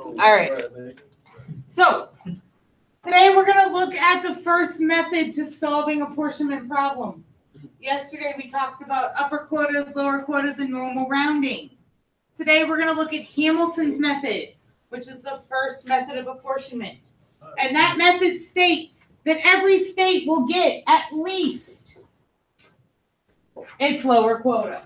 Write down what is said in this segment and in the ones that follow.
All right. So today we're going to look at the first method to solving apportionment problems. Yesterday we talked about upper quotas, lower quotas, and normal rounding. Today we're going to look at Hamilton's method, which is the first method of apportionment. And that method states that every state will get at least its lower quota.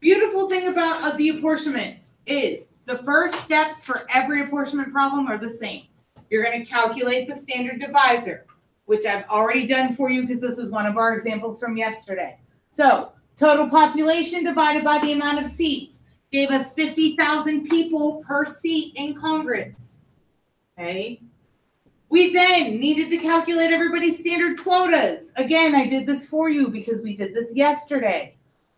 Beautiful thing about the apportionment is the first steps for every apportionment problem are the same. You're going to calculate the standard divisor, which I've already done for you because this is one of our examples from yesterday. So total population divided by the amount of seats gave us 50,000 people per seat in Congress. Okay. We then needed to calculate everybody's standard quotas. Again, I did this for you because we did this yesterday.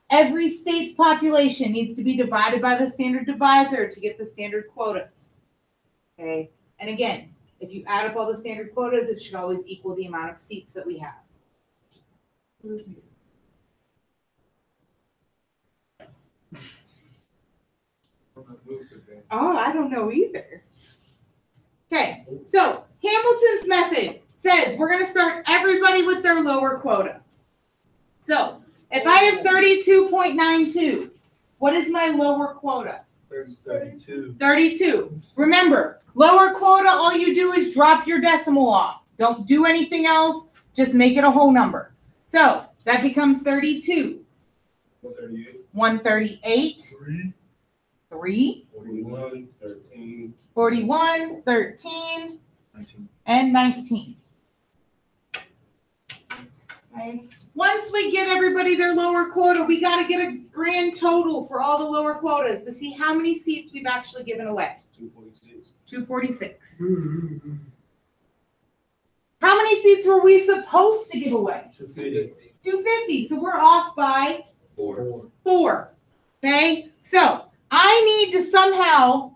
Every state's population needs to be divided by the standard divisor to get the standard quotas. Okay. And again, if you add up all the standard quotas, it should always equal the amount of seats that we have. Oh, I don't know either. Okay, so Hamilton's method says we're going to start everybody with their lower quota. So if I have 32.92, what is my lower quota? 32. 32. Remember, lower quota, all you do is drop your decimal off. Don't do anything else. Just make it a whole number. So that becomes 32. 138. 138. 3. 41, 13. 41, 13, 19. and 19. Okay. Once we get everybody their lower quota, we got to get a grand total for all the lower quotas to see how many seats we've actually given away. 246. 246. How many seats were we supposed to give away? 250. 250. So we're off by 4. 4. Okay? So I need to somehow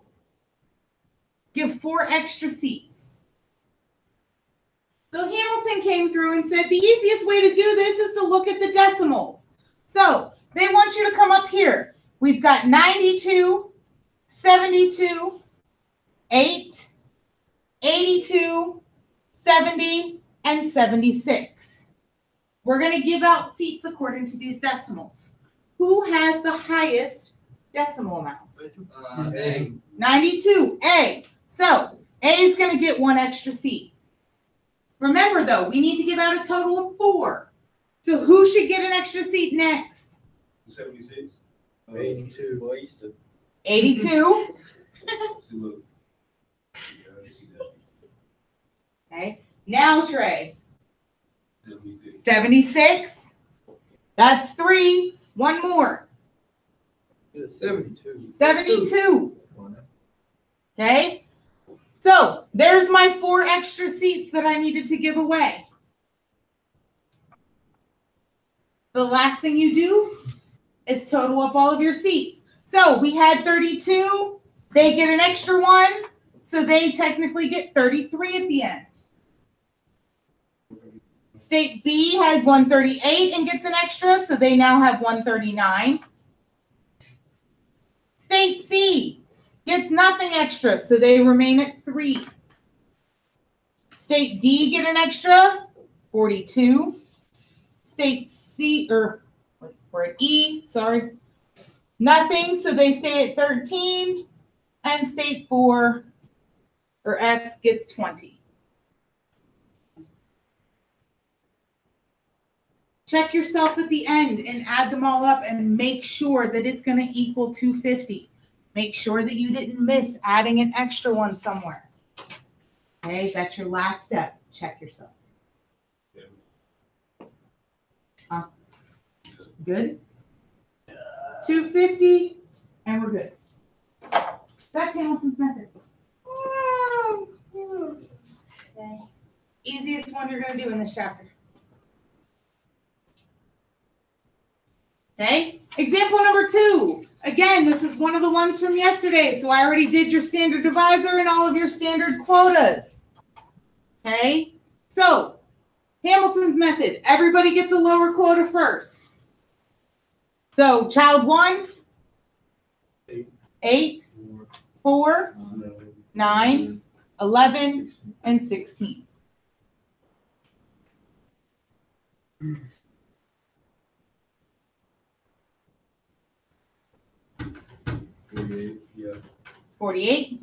give 4 extra seats. So Hamilton came through and said the easiest way to do this is to look at the decimals. So they want you to come up here. We've got 92, 72, 8, 82, 70, and 76. We're going to give out seats according to these decimals. Who has the highest decimal amount? A. 92, A. So A is going to get 1 extra seat. Remember, though, we need to give out a total of 4. So who should get an extra seat next? 76. 82. 82. Okay. Now, Trey. 76. 76. That's 3. 1 more. 72. 72. Okay. So there's my 4 extra seats that I needed to give away. The last thing you do is total up all of your seats. So we had 32. They get an extra 1. So they technically get 33 at the end. State B had 138 and gets an extra. So they now have 139. State C gets nothing extra, so they remain at 3. State D get an extra, 42. State C, or we're at E, sorry, nothing, so they stay at 13. And state 4, or F, gets 20. Check yourself at the end and add them all up and make sure that it's going to equal 250. Make sure that you didn't miss adding an extra one somewhere. Okay, that's your last step. Check yourself. Good? 250, and we're good. That's Hamilton's method. Okay. Easiest one you're going to do in this chapter. Okay, example number 2. Again, this is one of the ones from yesterday, so I already did your standard divisor and all of your standard quotas. Okay, so Hamilton's method, everybody gets a lower quota first. So child 1 8, 4, 9, 11, and 16. Yeah. 48.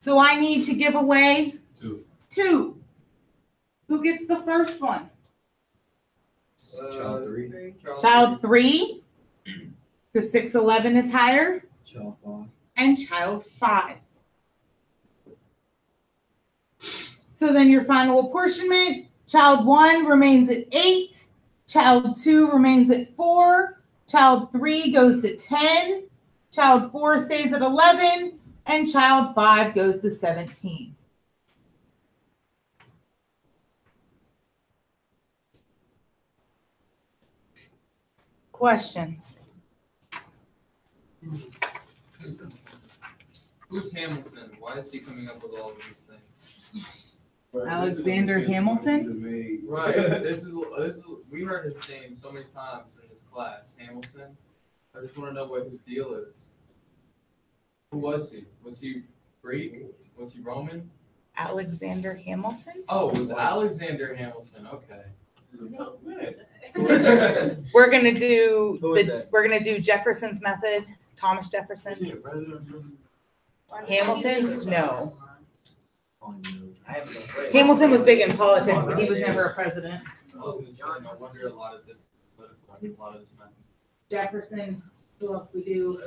So I need to give away 2. Who gets the first one? Child 3. Child 3. The 611 is higher. Child 5. And child 5. So then your final apportionment, child 1 remains at 8, child 2 remains at 4, child 3 goes to 10, child 4 stays at 11, and child 5 goes to 17. Questions? Who's Hamilton? Why is he coming up with all of these things? Alexander Hamilton? Right. This is we heard his name so many times in this class. Hamilton. I just want to know what his deal is. Who was he? Was he Greek? Was he Roman? Alexander Hamilton? Oh, it was Alexander Hamilton. Okay. We're gonna do Who is that? we're gonna do Jefferson's method. Thomas Jefferson. Hamilton's? No. I haven't been playing. Hamilton was big in politics, but he was never a president. I was gonna say, no wonder a lot of this political, a lot of this matter. Jefferson, who else we do?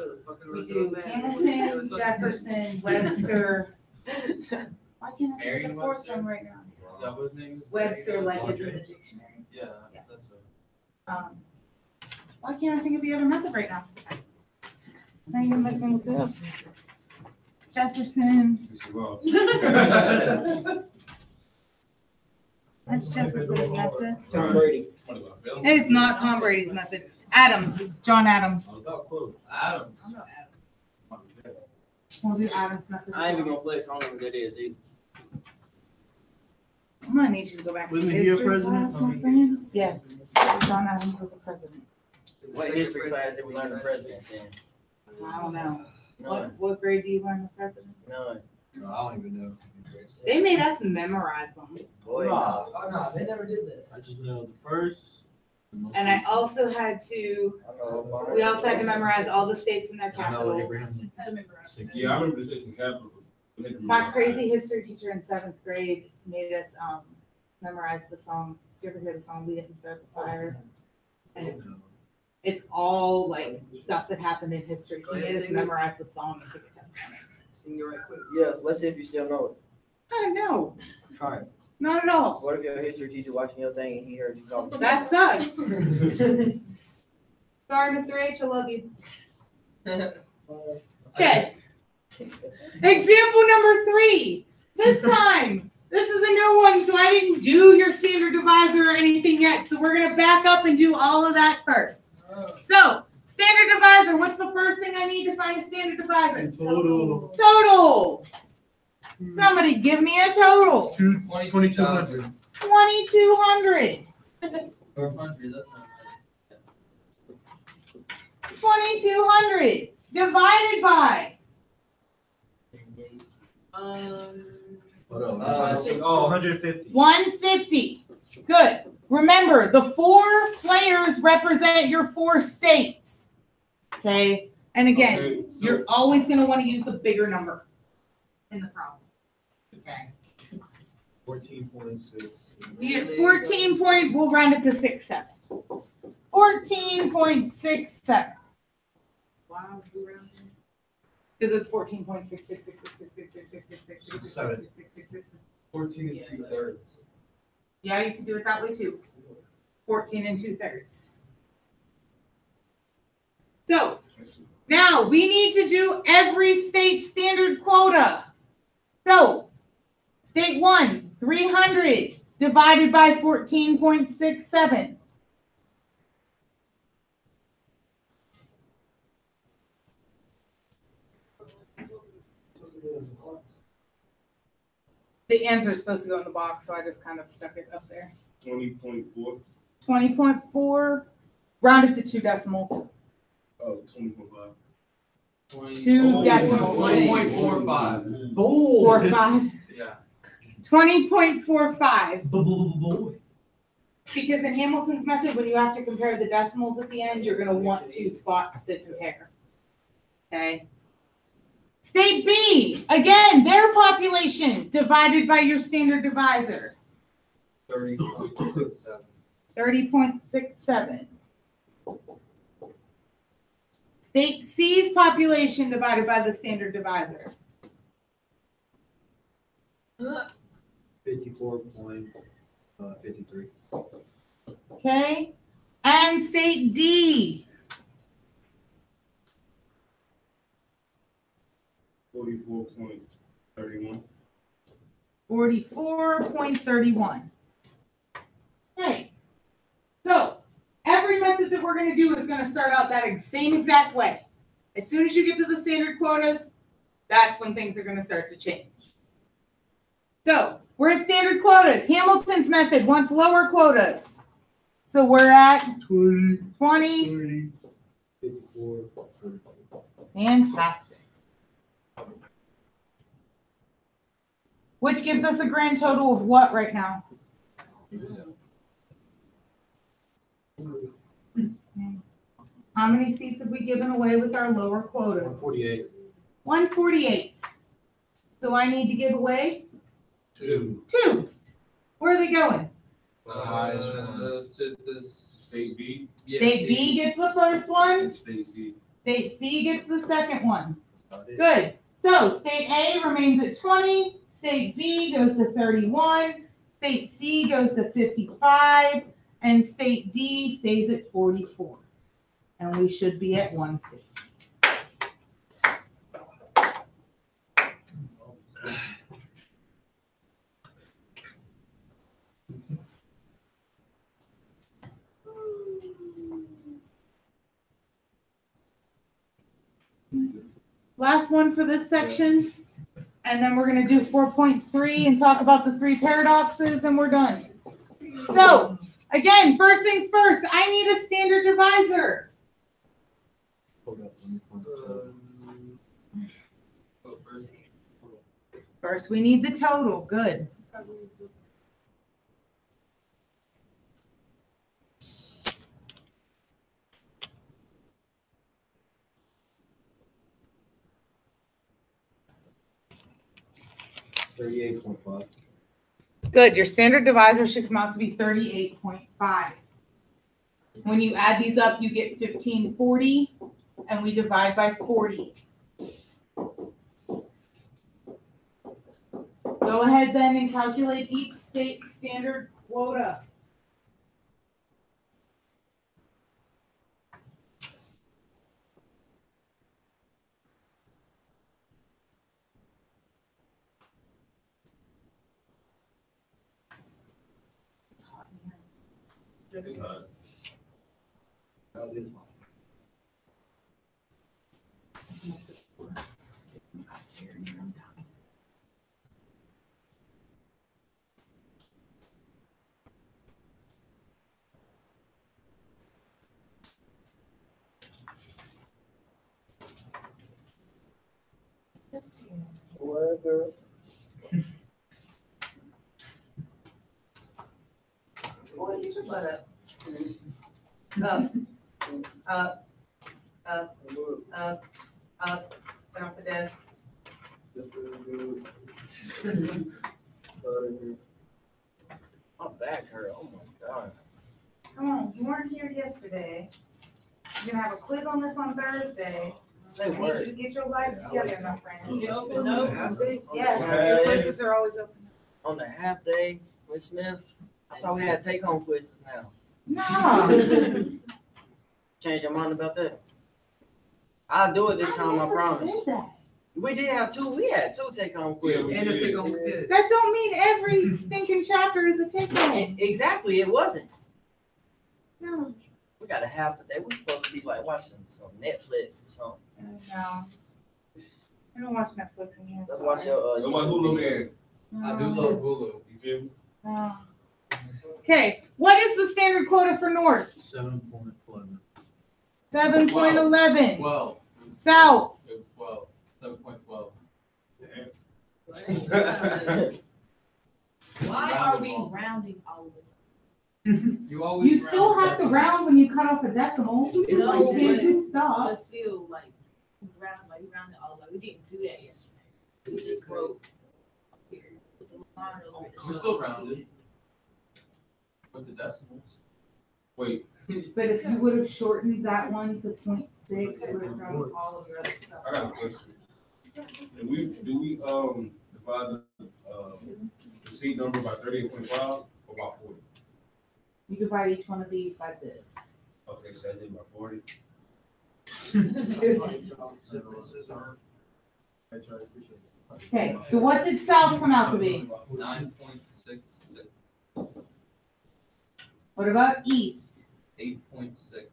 We do Hamilton, Jefferson, Webster. Why can't I think of the fourth Merriam-Webster? one right now? Is that what his name is? Webster, like it's in the dictionary. Yeah, Yeah. that's what. Why can't I think of the other method right now? Now you're making me look it up. Jefferson. That's Jefferson's method. Tom Brady. It's not Tom Brady's method. Adams, John Adams. Adams. We'll do Adams' method. I ain't even gonna flex. I don't know who that is either. I'm gonna need you to go back to Wasn't he a history president? class, my friend. Yes, John Adams was a president. What history class did we learn the presidents in? I don't know. None. What grade do you learn the president? None. I don't even know. They made us memorize them. Boy, Nah. no. Oh, no, they never did that. I just know the first. the most And I recent. also had to, I know Obama. we also had to memorize all the states and their I know capitals. Abraham Lincoln. Six. Yeah, I remember the state and capital. My crazy history teacher in 7th grade made us memorize the song. Did you ever hear the song "We Didn't Start the Fire"? And it's all like stuff that happened in history. He made us memorize the song and took a test on it. Sing it right quick. Yes, let's see if you still know it. No, Try it. not at all. What if your history teacher watching your thing and he heard you talking? That sucks. Sorry, Mr. H, I love you. Okay. Example number 3. This time, this is a new one, so I didn't do your standard divisor or anything yet. So we're gonna back up and do all of that first. So, standard divisor, what's the first thing I need to find a standard divisor? Total. Total. Somebody give me a total. 22,000. 2,200. Or 100, that's not right. 2,200 divided by What else? Uh, Oh, 150. 150. Good. Remember, the 4 players represent your 4 states. Okay? And again, Okay, so- you're always going to want to use the bigger number in the problem. Okay. 14.6. You get 14 point, we'll round it to 67. 14.67. Wow, you round it. Because it's 14.666666666666666666666666666666666666666666666666666666666666666666666666666666666666666666666666666666666666666666666666666666666666666666666666666666666666666666666666666666666666666666666666. Yeah, you can do it that way too. 14 2/3. So, now we need to do every state standard quota. So, state 1, 300 divided by 14.67. The answer is supposed to go in the box, so I just kind of stuck it up there. 20.4. 20.4, rounded to 2 decimals. Oh, 20.4. Two decimals. 20.45. 45. Yeah. 20.45. Boy. Because in Hamilton's method, when you have to compare the decimals at the end, you're gonna want two spots to compare. Okay? State B, again, their population divided by your standard divisor, 30.67. 30.67. State C's population divided by the standard divisor, 54.53. okay? And state D, 44.31. 44.31. Okay. So every method that we're going to do is going to start out that same exact way. As soon as you get to the standard quotas, that's when things are going to start to change. So we're at standard quotas. Hamilton's method wants lower quotas. So we're at 20. 54. Fantastic. Which gives us a grand total of what right now? How many seats have we given away with our lower quotas? 148. 148. So I need to give away 2. 2. Where are they going? The highest one. To this State B yeah, State B gets the first one. and State C. State C gets the second one. About it. Good. So state A remains at 20. State B goes to 31. State C goes to 55. And state D stays at 44. And we should be at 150. Last one for this section. And then we're going to do 4.3 and talk about the 3 paradoxes, and we're done. So, again, first things first, I need a standard divisor. Hold up. Let me find the total. First, we need the total. Good. $38.5. Good. Your standard divisor should come out to be 38.5. When you add these up, you get 1540, and we divide by 40. Go ahead then and calculate each state's standard quota. How it is. What, girl? Boy, get your butt up. Up, up, up, up, up, get off the desk. My back hurt. Oh my god. Come on, you weren't here yesterday. You're gonna have a quiz on this on Thursday. Say I need you word. to get your life together, my friend. You open up. Yes, your quizzes are always open. On the half day with Smith, I thought we had take home quizzes now. No. Change your mind about that. I'll do it this time, I never promise. said that. We did have two. We had 2 take home quizzes. And a take home test. That don't mean every stinking chapter is a take home. Exactly, it wasn't. No. We got a half a day. We're supposed to be like watching some Netflix or something. No. I don't watch Netflix in here. Let's watch your. Yo, my Hulu man. I do love Hulu. You feel me? No. Okay, what is the standard quota for North? 7.11. 7.11. 12. South. It was 7.12. Why are we rounding all the time? You always You still round have to decimals. round when you cut off a decimal. No, You can't just stop. But still, like, we rounded all, like, we didn't do that yesterday. We just wrote here with the line over it. We still rounded. With the decimals. Wait, But if you would have shortened that one to 0.6, it would have thrown all of your other stuff. I got a question. Do we divide the seat number by 38.5 or by 40? You divide each one of these by this. Okay, so I did by 40. Okay, so what did south come out to be? 9.66. What about east? 8.6.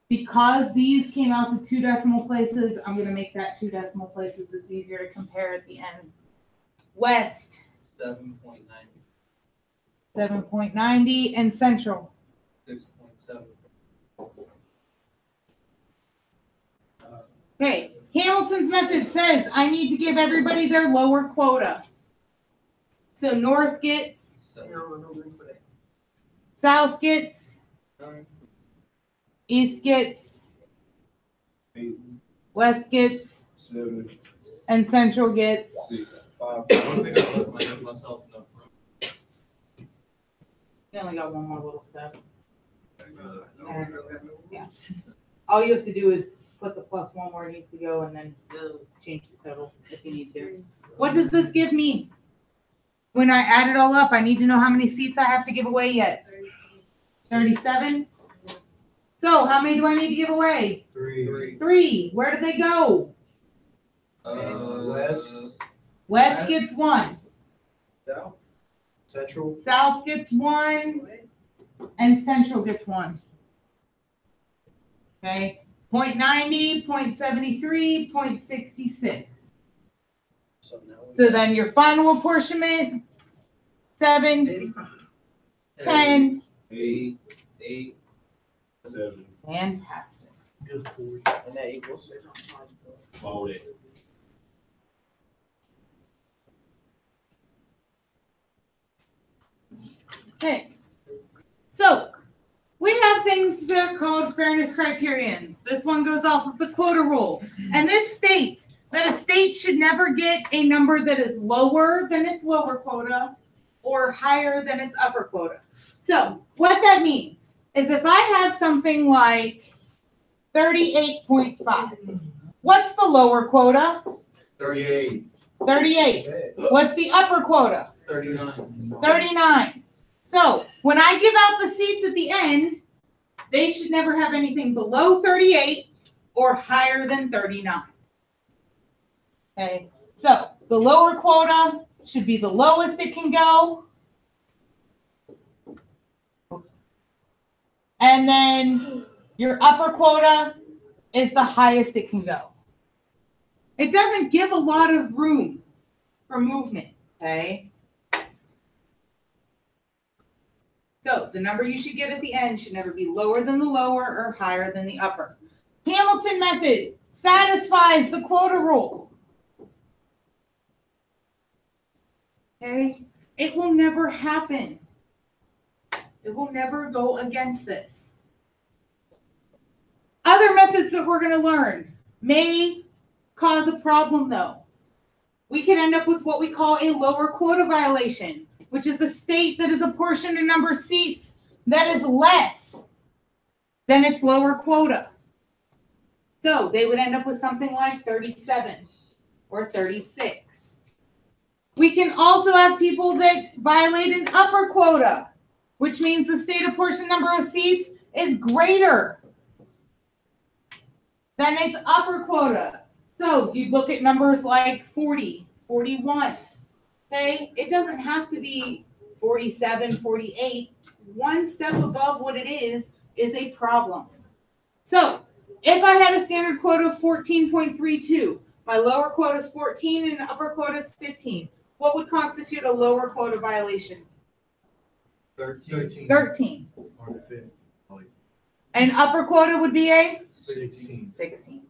Because these came out to 2 decimal places, I'm gonna make that 2 decimal places. It's easier to compare at the end. West, 7.90. 7.90, and central. 6.7. Okay, Hamilton's method says I need to give everybody their lower quota. So north gets, south gets, east gets, 8, west gets, 7, and central gets. 6. 5. I don't think I put myself enough room. You only got one more little step. Yeah. All you have to do is put the plus one where it needs to go and then change the total if you need to. What does this give me? When I add it all up, I need to know how many seats I have to give away yet. 37? So how many do I need to give away? 3. 3. Where do they go? West. West gets 1. Central. South gets 1. And central gets 1. Okay. 0.90, 0.73, 0.66. So then your final apportionment, 7, 10. 8, 8. 7. Fantastic. And that equals. Fold it. Okay. So we have things that are called fairness criterions. This one goes off of the quota rule. And this states that a state should never get a number that is lower than its lower quota or higher than its upper quota. So what that means is if I have something like 38.5, what's the lower quota? 38. 38. What's the upper quota? 39. 39. So when I give out the seats at the end, they should never have anything below 38 or higher than 39. Okay, so the lower quota should be the lowest it can go. And then your upper quota is the highest it can go. It doesn't give a lot of room for movement, okay? So the number you should get at the end should never be lower than the lower or higher than the upper. Hamilton method satisfies the quota rule. Okay? It will never happen. It will never go against this. Other methods that we're going to learn may cause a problem though. We could end up with what we call a lower quota violation, which is a state that is apportioned a number of seats that is less than its lower quota. So they would end up with something like 37 or 36. We can also have people that violate an upper quota, which means the state apportioned number of seats is greater than its upper quota. So you look at numbers like 40, 41. Okay, it doesn't have to be 47, 48. One step above what it is a problem. So if I had a standard quota of 14.32, my lower quota is 14 and upper quota is 15, what would constitute a lower quota violation? 13. 13. And upper quota would be a 16. 16.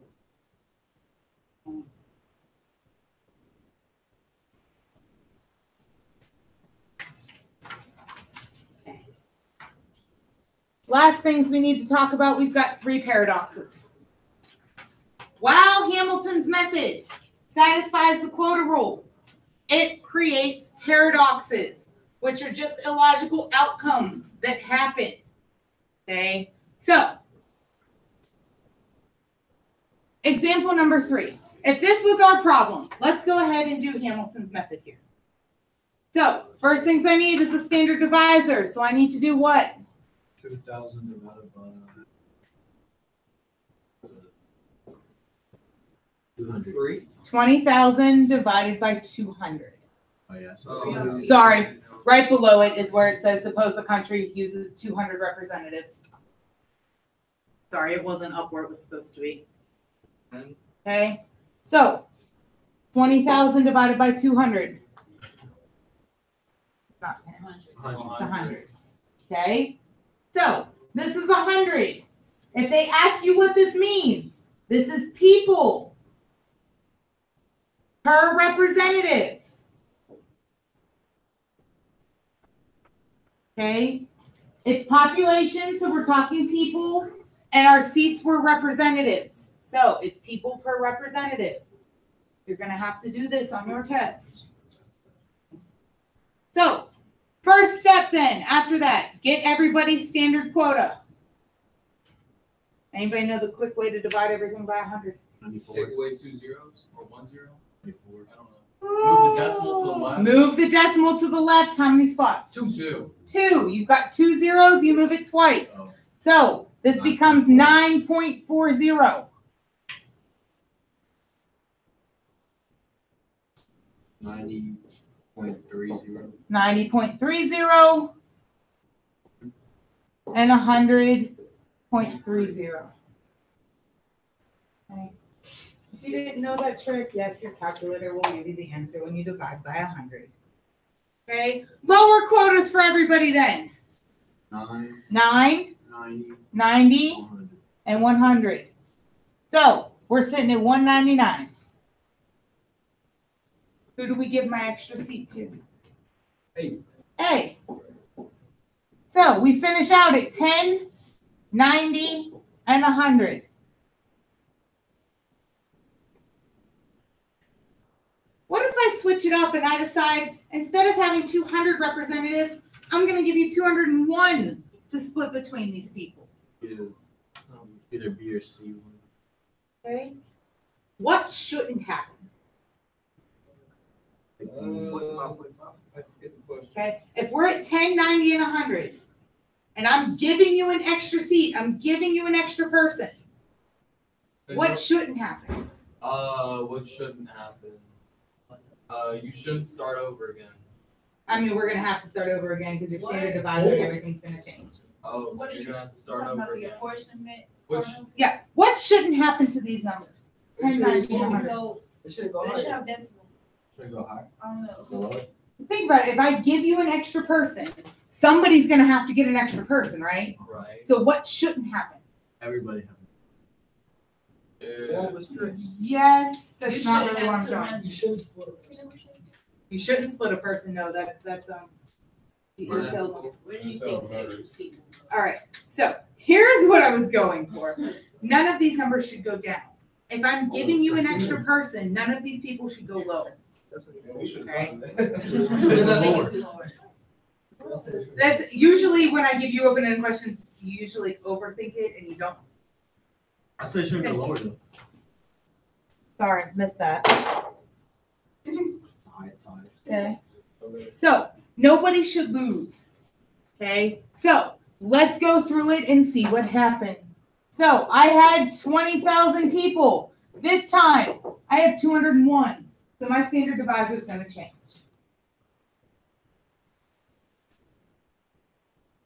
last things we need to talk about, we've got 3 paradoxes. While Hamilton's method satisfies the quota rule, it creates paradoxes, which are just illogical outcomes that happen. Okay, so example number 3. If this was our problem, let's go ahead and do Hamilton's method here. So first things I need is a standard divisor. So I need to do what? 2,000 divided by 200. 20,000 divided by 200. Oh, yeah. Oh. Sorry. Right below it is where it says, suppose the country uses 200 representatives. Sorry, it wasn't up where it was supposed to be. Okay, so 20,000 divided by 200. Not 10, 100. Okay, so this is 100. If they ask you what this means, this is people per representative. Okay, it's population, so we're talking people, and our seats were representatives. So it's people per representative. You're going to have to do this on your test. So first step then, after that, get everybody's standard quota. Anybody know the quick way to divide everything by 100? 94. Take away 2 zeros or 1 0. 94. I don't know. Move the decimal to the left. Move the decimal to the left. How many spots? 2. 2. You've got 2 zeros. You move it twice. Oh, So this becomes 9.40. 90.30. 90.30 and 100.30. Okay. If you didn't know that trick, yes, your calculator will give you the answer when you divide by 100. Okay, lower quotas for everybody then. 9, 9, 90, 90, 100. and 100. So we're sitting at 199. Who do we give my extra seat to? A. A. So we finish out at 10, 90, and 100. What if I switch it up and I decide instead of having 200 representatives, I'm going to give you 201 to split between these people? Either B or C. Okay. What shouldn't happen? I forget the question. Okay. If we're at 10, 90, and 100, and I'm giving you an extra seat, I'm giving you an extra person, what shouldn't happen? What shouldn't happen? You shouldn't start over again. I mean, we're going to have to start over again because your standard divisor and everything's going to change. Oh, What are you're you gonna have to start talking over about the again. apportionment? Which, Yeah. What shouldn't happen to these numbers? 10, 90, Should and we 100. go, It should go they should higher. have decimal, Should it go higher? I don't know. Go lower? Think about it. If I give you an extra person, somebody's going to have to get an extra person, right? right? So what shouldn't happen? Everybody have Yeah. Yes, that's You not should really what I'm answer doing. mine. You shouldn't split a person. No, that's you Where killed them. Where do you That's how think it they matters. should see? All right. So here's what I was going for. None of these numbers should go down. If I'm giving you an extra person, none of these people should go low. We should Okay. have Make it too hard. That's usually when I give you open-ended questions, you usually overthink it and you don't. I say it shouldn't go lower though. Sorry, missed that. It's high, it's high. Okay. So nobody should lose. Okay. So let's go through it and see what happens. So I had 20,000 people. This time I have 201. So my standard divisor is going to change.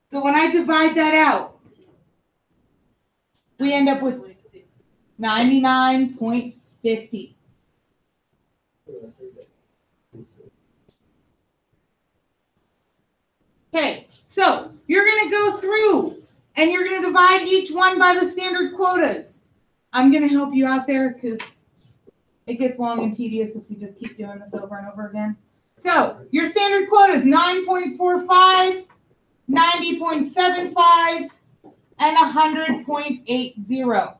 So when I divide that out, we end up with 99.50. Okay, so you're going to go through and you're going to divide each one by the standard quotas. I'm going to help you out there because it gets long and tedious if you just keep doing this over and over again. So your standard quota is 9.45, 90.75, and 100.80.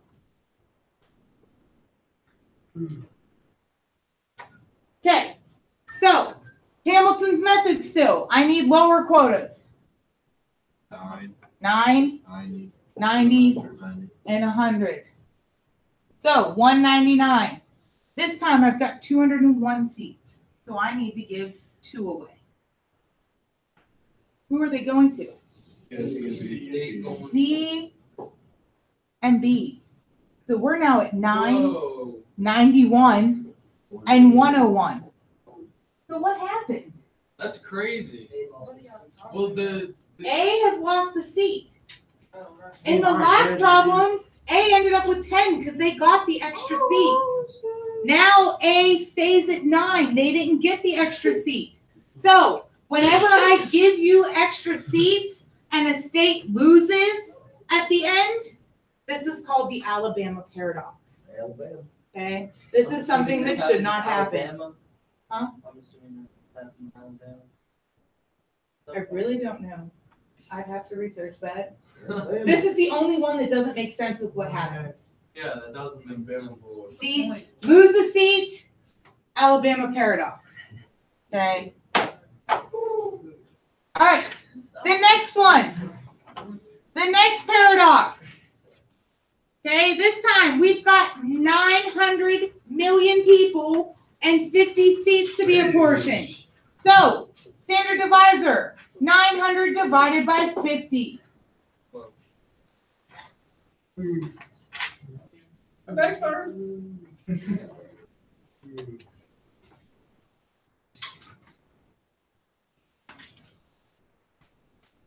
Okay, so Hamilton's method still. I need lower quotas. 9, 9, 90, 90, 90. and 100. So 199. This time I've got 201 seats. So I need to give 2 away. Who are they going to? C and B. So we're now at 9, Whoa. 91, and 101. So what happened? That's crazy. Well, the A has lost a seat. In the last problem, A ended up with 10 because they got the extra seat. Now A stays at 9. They didn't get the extra seat. So whenever I give you extra seats and a state loses at the end, this is called the Alabama paradox. Okay? This is something that should not happen. Huh? I'm assuming that's happened in Alabama. I really don't know. I'd have to research that. This is the only one that doesn't make sense with what happens. yeah, that doesn't make sense. Seat, lose a seat, Alabama paradox. Okay. All right. The next one. The next paradox. Okay, this time we've got 900 million people and 50 seats to be apportioned. So, standard divisor, 900 divided by 50.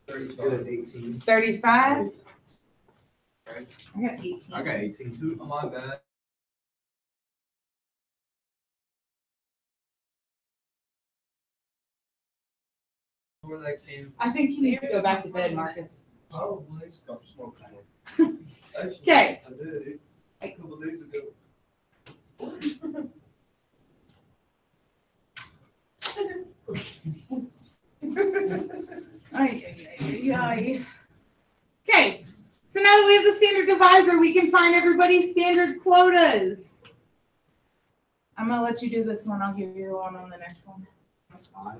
Good, 18. 35. Right. I got 18. I got 18 too. Oh, my bad. Where that came I think you need to go back to bed, Marcus. Probably. Stop smoking. from. Okay. I did. A couple days ago. Okay, so now that we have the standard divisor, we can find everybody's standard quotas. I'm gonna let you do this one. I'll give you the one on the next one. I.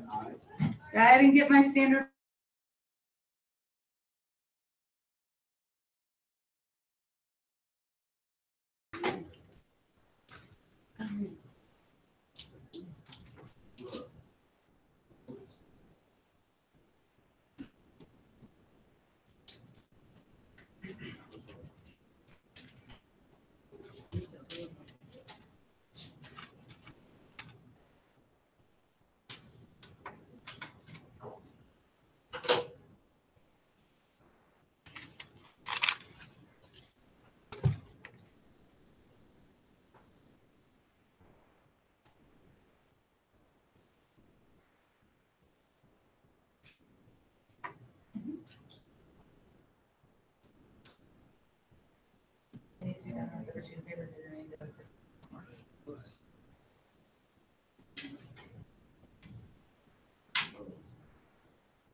Go ahead and get my standard.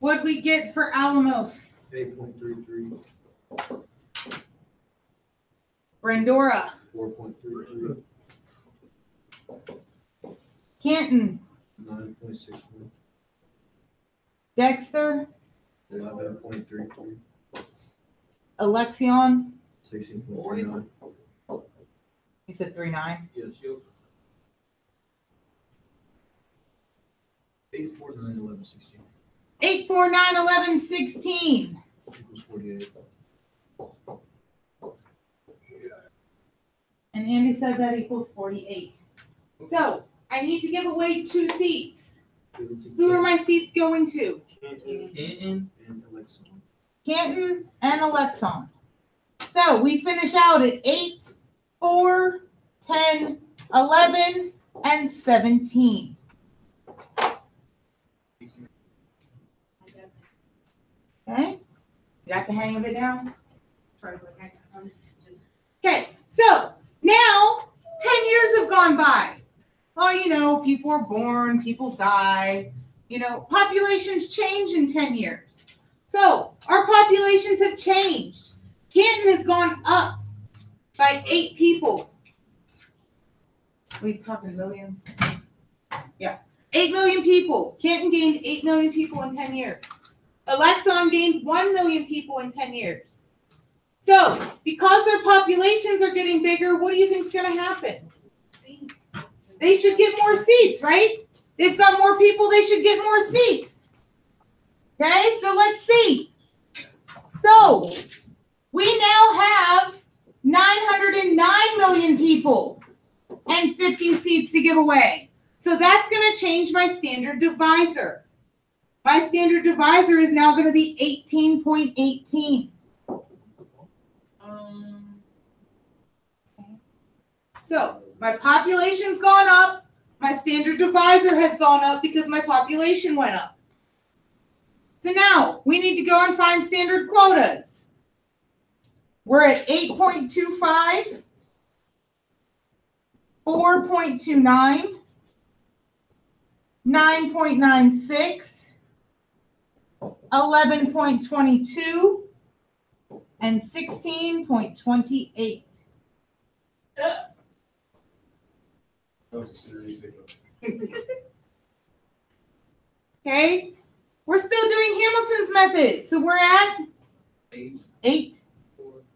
What'd we get for Alamos? 8.33. Brandora, 4.33. Canton, 9.61. Dexter, 11.33. Alexion. 16.49. You said 3.9. Yes. 849, 11, 16. 849, 11, 16. Equals 48. And Andy said that equals 48. So I need to give away 2 seats. Who are my seats going to? Canton. And Alexa. Canton and Alexon. So we finish out at 8, 4, 10, 11, and 17. Okay? You got the hang of it now? Okay, so now 10 years have gone by. Well, you know, people are born, people die. You know, populations change in 10 years. So our populations have changed. Canton has gone up by 8 people. We talking millions? Yeah, 8 million people. Canton gained 8 million people in 10 years. Alexon gained 1 million people in 10 years. So, because their populations are getting bigger, what do you think is going to happen? Seats. They should get more seats, right? They've got more people, they should get more seats. Okay, so let's see. So, we now have 909 million people and 50 seats to give away. So that's going to change my standard divisor. My standard divisor is now going to be 18.18. So my population's gone up. My standard divisor has gone up because my population went up. So now we need to go and find standard quotas. We're at 8.25, 4.29, 9.96, 11.22, and 16.28. That was a serious hiccup. Okay, we're still doing Hamilton's method. So we're at 8,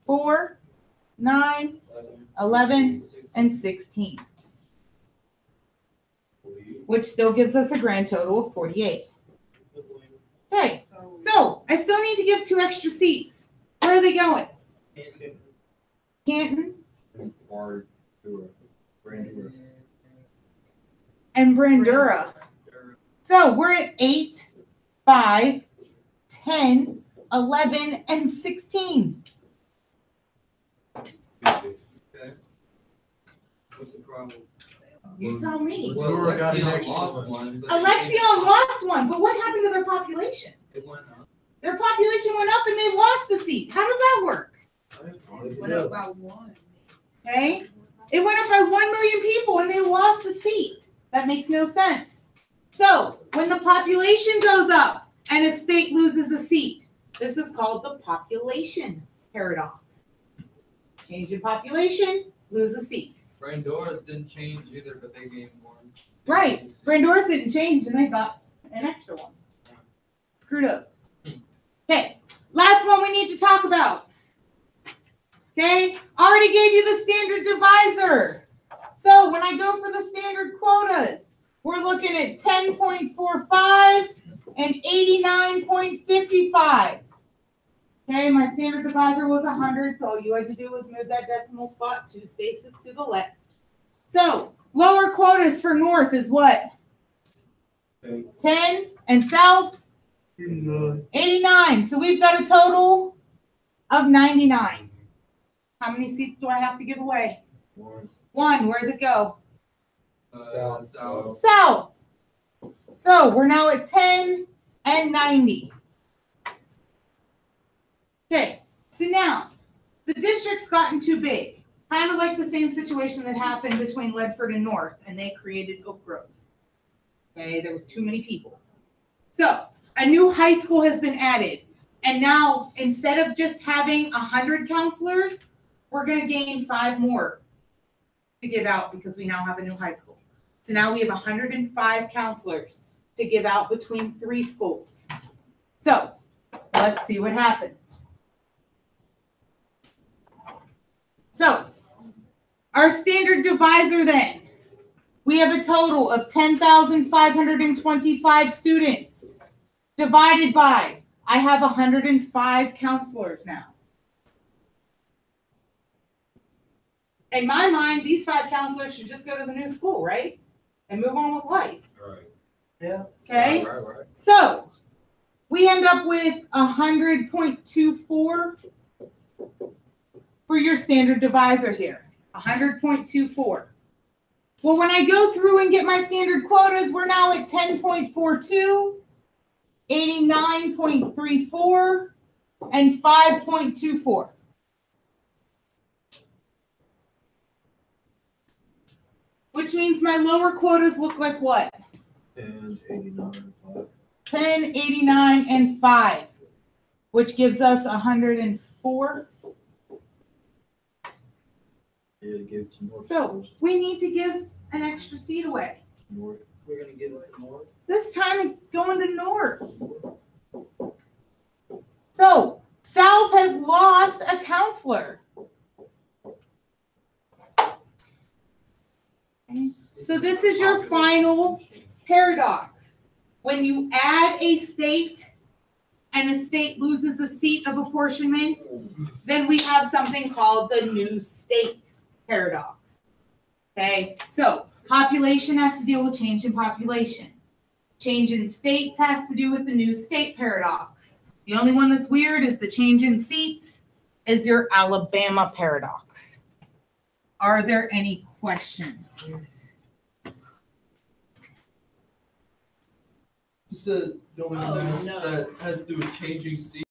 4, 9, 11, and 16, which still gives us a grand total of 48. Okay, so I still need to give 2 extra seats. Where are they going? Canton and Brandura. So we're at 8, 5, 10, 11, and 16. What's the problem? You tell me. Well, Laura got an Alexion extra lost one. one. but Alexion lost one, but what happened to their population? It went up. Their population went up and they lost a seat. How does that work? Went up by 1. Okay? It went up by 1 million people and they lost a seat. That makes no sense. So, when the population goes up and a state loses a seat, this is called the population paradox. Change in population, lose a seat. Brandora's didn't change either, but they gained one. Right. Brandora's didn't change and they got an extra one. Screwed up. Okay, last one we need to talk about. Okay, already gave you the standard divisor. So when I go for the standard quotas, we're looking at 10.45 and 89.55. Okay, my standard divisor was 100, so all you had to do was move that decimal spot 2 spaces to the left. So lower quotas for north is what? 10, and south? 89. So we've got a total of 99. How many seats do I have to give away? 1. Where's it go? South. South. So we're now at 10 and 90. Okay, so now the district's gotten too big. Kind of like the same situation that happened between Ledford and North, and they created Oak Grove. Okay, there was too many people. So a new high school has been added. And now, instead of just having 100 counselors, we're going to gain 5 more to give out because we now have a new high school. So now we have 105 counselors to give out between 3 schools. So let's see what happens. So our standard divisor then, we have a total of 10,525 students divided by, I have 105 counselors now. In my mind, these 5 counselors should just go to the new school, right? And move on with life. Right. Yeah. Okay? Right. So, we end up with 100.24 for your standard divisor here. 100.24. Well, when I go through and get my standard quotas, we're now at 10.42, 89.34, and 5.24. Which means my lower quotas look like what? 10, 89, 5. 10, 89, and 5, which gives us 104, Yeah, give some more. So we need to give an extra seat away. More. We're gonna give it more. This time it's going to North. So South has lost a counselor. Okay. So this is your final paradox. When you add a state and a state loses a seat of apportionment, then we have something called the new states paradox. Okay, so population has to deal with change in population. Change in states has to do with the new state paradox. The only one that's weird is the change in seats is your Alabama paradox. Are there any questions? Just the only one Oh, that no. that has to do with changing seats.